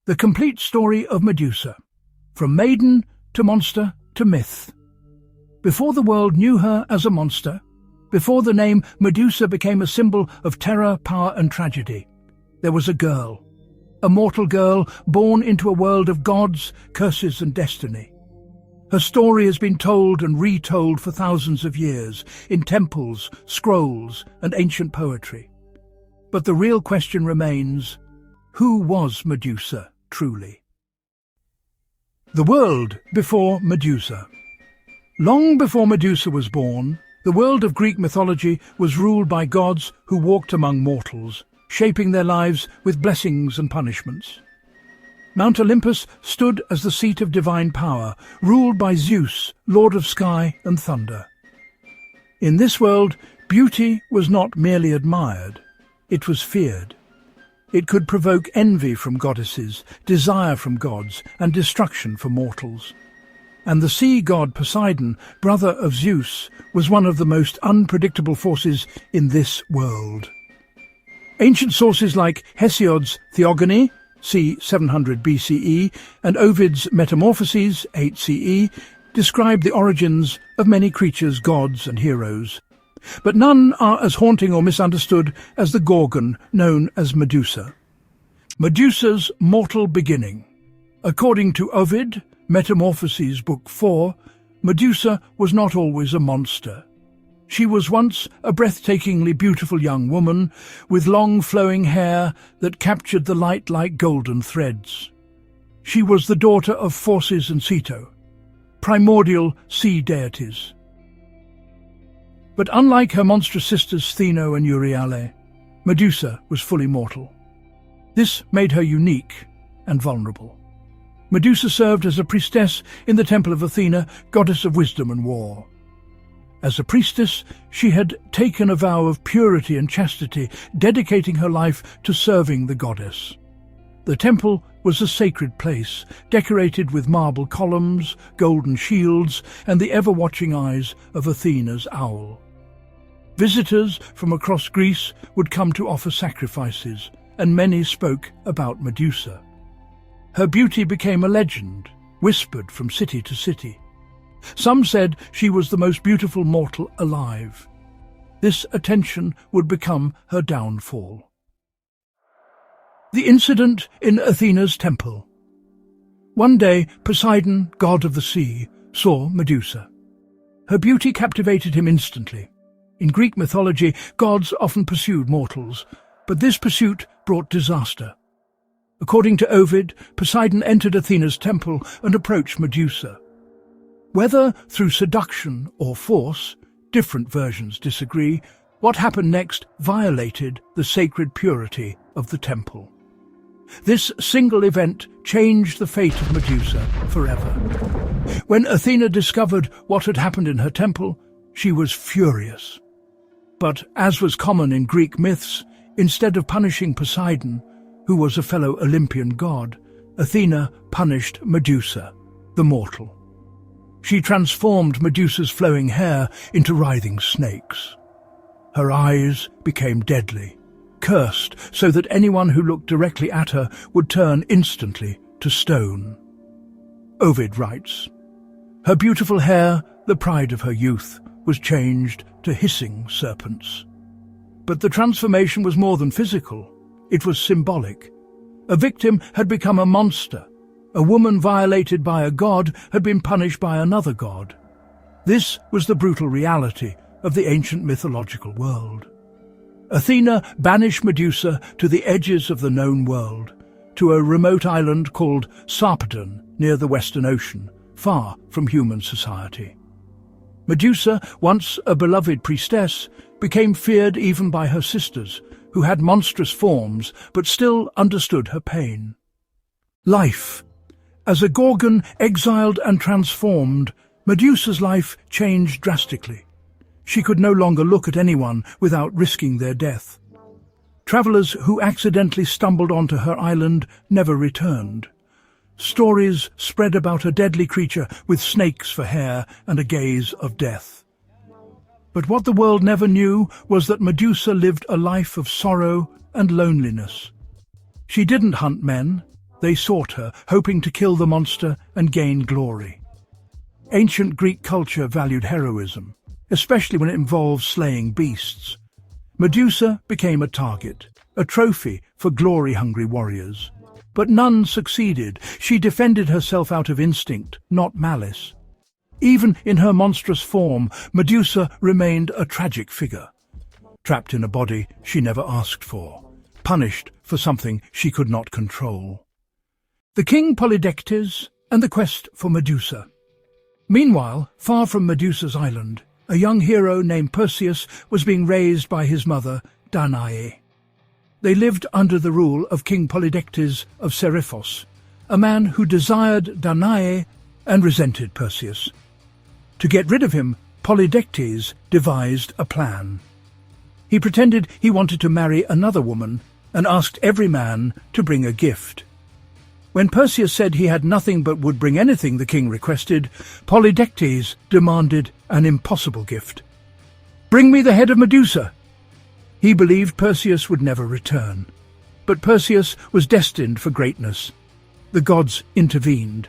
The complete story of Medusa, from maiden to monster to myth. Before the world knew her as a monster, before the name Medusa became a symbol of terror, power and tragedy, there was a girl, a mortal girl born into a world of gods, curses and destiny. Her story has been told and retold for thousands of years, in temples, scrolls and ancient poetry. But the real question remains, who was Medusa truly? The world before Medusa. Long before Medusa was born, the world of Greek mythology was ruled by gods who walked among mortals, shaping their lives with blessings and punishments. Mount Olympus stood as the seat of divine power, ruled by Zeus, lord of sky and thunder. In this world, beauty was not merely admired, it was feared. It could provoke envy from goddesses, desire from gods, and destruction for mortals. And the sea god Poseidon, brother of Zeus, was one of the most unpredictable forces in this world. Ancient sources like Hesiod's Theogony, c. 700 BCE, and Ovid's Metamorphoses, 8 CE, describe the origins of many creatures, gods and heroes. But none are as haunting or misunderstood as the Gorgon, known as Medusa. Medusa's mortal beginning. According to Ovid, Metamorphoses Book 4, Medusa was not always a monster. She was once a breathtakingly beautiful young woman with long flowing hair that captured the light like golden threads. She was the daughter of Phorcys and Ceto, primordial sea deities. But unlike her monstrous sisters Stheno and Euryale, Medusa was fully mortal. This made her unique and vulnerable. Medusa served as a priestess in the temple of Athena, goddess of wisdom and war. As a priestess, she had taken a vow of purity and chastity, dedicating her life to serving the goddess. The temple was a sacred place, decorated with marble columns, golden shields, and the ever-watching eyes of Athena's owl. Visitors from across Greece would come to offer sacrifices, and many spoke about Medusa. Her beauty became a legend, whispered from city to city. Some said she was the most beautiful mortal alive. This attention would become her downfall. The incident in Athena's temple. One day, Poseidon, god of the sea, saw Medusa. Her beauty captivated him instantly. In Greek mythology, gods often pursued mortals, but this pursuit brought disaster. According to Ovid, Poseidon entered Athena's temple and approached Medusa. Whether through seduction or force, different versions disagree, what happened next violated the sacred purity of the temple. This single event changed the fate of Medusa forever. When Athena discovered what had happened in her temple, she was furious. But, as was common in Greek myths, instead of punishing Poseidon, who was a fellow Olympian god, Athena punished Medusa, the mortal. She transformed Medusa's flowing hair into writhing snakes. Her eyes became deadly, cursed so that anyone who looked directly at her would turn instantly to stone. Ovid writes, "Her beautiful hair, the pride of her youth, was changed to hissing serpents." But the transformation was more than physical. It was symbolic. A victim had become a monster. A woman violated by a god had been punished by another god. This was the brutal reality of the ancient mythological world. Athena banished Medusa to the edges of the known world, to a remote island called Sarpedon near the Western Ocean, far from human society. Medusa, once a beloved priestess, became feared even by her sisters, who had monstrous forms but still understood her pain. Life. As a Gorgon exiled and transformed, Medusa's life changed drastically. She could no longer look at anyone without risking their death. Travellers who accidentally stumbled onto her island never returned. Stories spread about a deadly creature with snakes for hair and a gaze of death. But what the world never knew was that Medusa lived a life of sorrow and loneliness. She didn't hunt men. They sought her, hoping to kill the monster and gain glory. Ancient Greek culture valued heroism, especially when it involved slaying beasts. Medusa became a target, a trophy for glory-hungry warriors. But none succeeded. She defended herself out of instinct, not malice. Even in her monstrous form, Medusa remained a tragic figure, trapped in a body she never asked for, punished for something she could not control. The king Polydectes and the quest for Medusa. Meanwhile, far from Medusa's island, a young hero named Perseus was being raised by his mother, Danae. They lived under the rule of King Polydectes of Seriphos, a man who desired Danae and resented Perseus. To get rid of him, Polydectes devised a plan. He pretended he wanted to marry another woman and asked every man to bring a gift. When Perseus said he had nothing but would bring anything the king requested, Polydectes demanded an impossible gift. "Bring me the head of Medusa!" He believed Perseus would never return. But Perseus was destined for greatness. The gods intervened.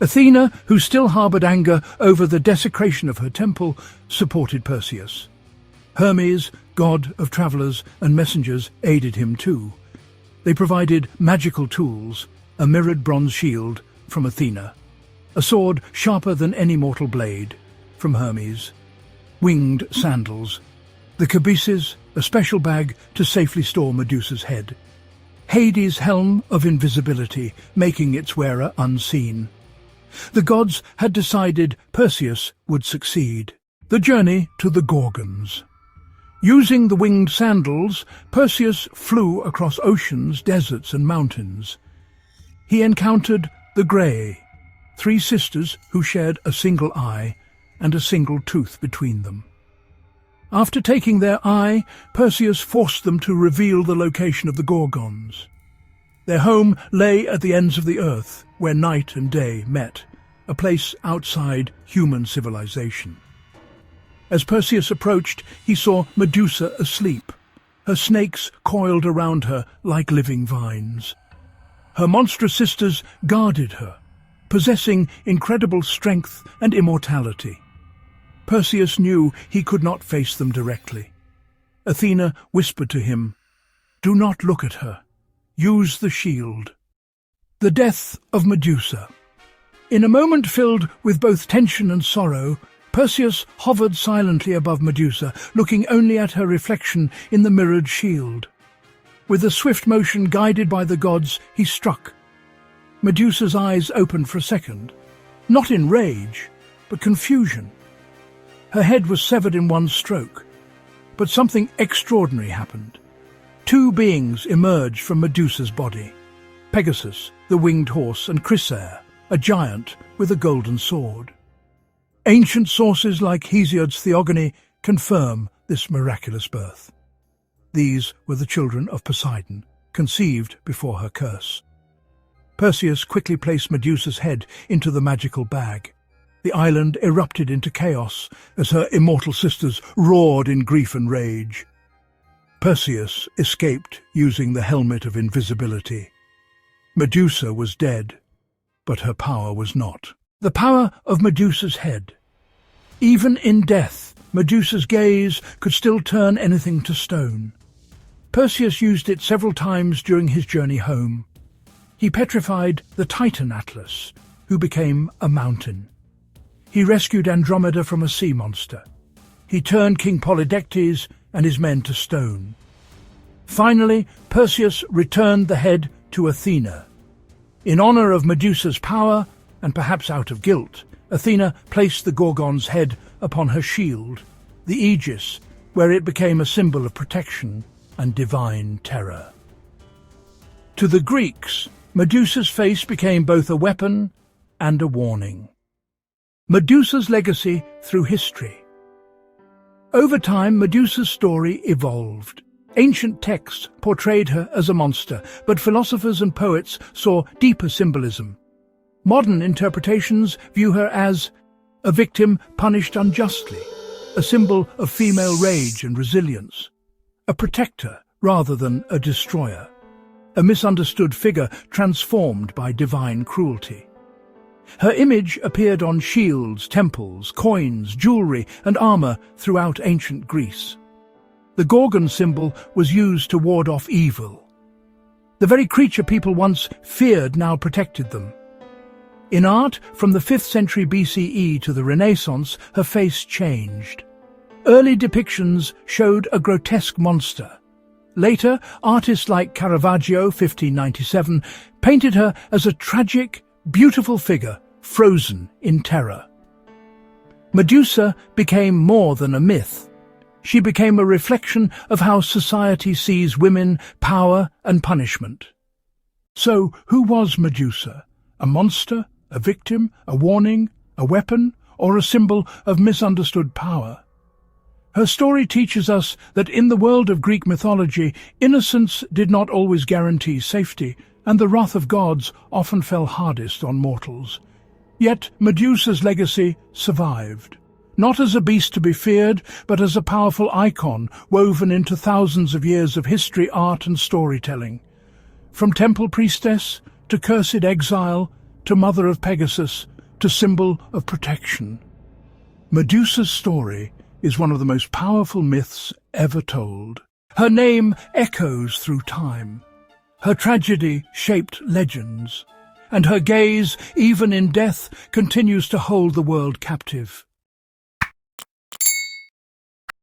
Athena, who still harbored anger over the desecration of her temple, supported Perseus. Hermes, god of travelers and messengers, aided him too. They provided magical tools, a mirrored bronze shield from Athena, a sword sharper than any mortal blade from Hermes, winged sandals, the cabeces, a special bag to safely store Medusa's head, Hades' helm of invisibility, making its wearer unseen. The gods had decided Perseus would succeed. The journey to the Gorgons. Using the winged sandals, Perseus flew across oceans, deserts and mountains. He encountered the Grey, three sisters who shared a single eye and a single tooth between them. After taking their eye, Perseus forced them to reveal the location of the Gorgons. Their home lay at the ends of the earth, where night and day met, a place outside human civilization. As Perseus approached, he saw Medusa asleep, her snakes coiled around her like living vines. Her monstrous sisters guarded her, possessing incredible strength and immortality. Perseus knew he could not face them directly. Athena whispered to him, "Do not look at her. Use the shield." The death of Medusa. In a moment filled with both tension and sorrow, Perseus hovered silently above Medusa, looking only at her reflection in the mirrored shield. With a swift motion guided by the gods, he struck. Medusa's eyes opened for a second, not in rage, but confusion. Her head was severed in one stroke, but something extraordinary happened. Two beings emerged from Medusa's body: Pegasus, the winged horse, and Chrysaor, a giant with a golden sword. Ancient sources like Hesiod's Theogony confirm this miraculous birth. These were the children of Poseidon, conceived before her curse. Perseus quickly placed Medusa's head into the magical bag. The island erupted into chaos as her immortal sisters roared in grief and rage. Perseus escaped using the helmet of invisibility. Medusa was dead, but her power was not. The power of Medusa's head. Even in death, Medusa's gaze could still turn anything to stone. Perseus used it several times during his journey home. He petrified the Titan Atlas, who became a mountain. He rescued Andromeda from a sea monster. He turned King Polydectes and his men to stone. Finally, Perseus returned the head to Athena. In honor of Medusa's power, and perhaps out of guilt, Athena placed the Gorgon's head upon her shield, the Aegis, where it became a symbol of protection and divine terror. To the Greeks, Medusa's face became both a weapon and a warning. Medusa's legacy through history. Over time, Medusa's story evolved. Ancient texts portrayed her as a monster, but philosophers and poets saw deeper symbolism. Modern interpretations view her as a victim punished unjustly, a symbol of female rage and resilience, a protector rather than a destroyer. a misunderstood figure transformed by divine cruelty. Her image appeared on shields, temples, coins, jewelry, and armor throughout ancient Greece. The Gorgon symbol was used to ward off evil. The very creature people once feared now protected them. In art, from the 5th century BCE to the Renaissance, her face changed. Early depictions showed a grotesque monster. Later, artists like Caravaggio, 1597, painted her as a tragic, beautiful figure, frozen in terror. Medusa became more than a myth. She became a reflection of how society sees women, power, and punishment. So, who was Medusa? A monster, a victim, a warning, a weapon, or a symbol of misunderstood power? Her story teaches us that in the world of Greek mythology, innocence did not always guarantee safety, and the wrath of gods often fell hardest on mortals. Yet Medusa's legacy survived, not as a beast to be feared, but as a powerful icon woven into thousands of years of history, art, and storytelling. From temple priestess to cursed exile, to mother of Pegasus, to symbol of protection. Medusa's story is one of the most powerful myths ever told. Her name echoes through time. Her tragedy shaped legends, and her gaze, even in death, continues to hold the world captive.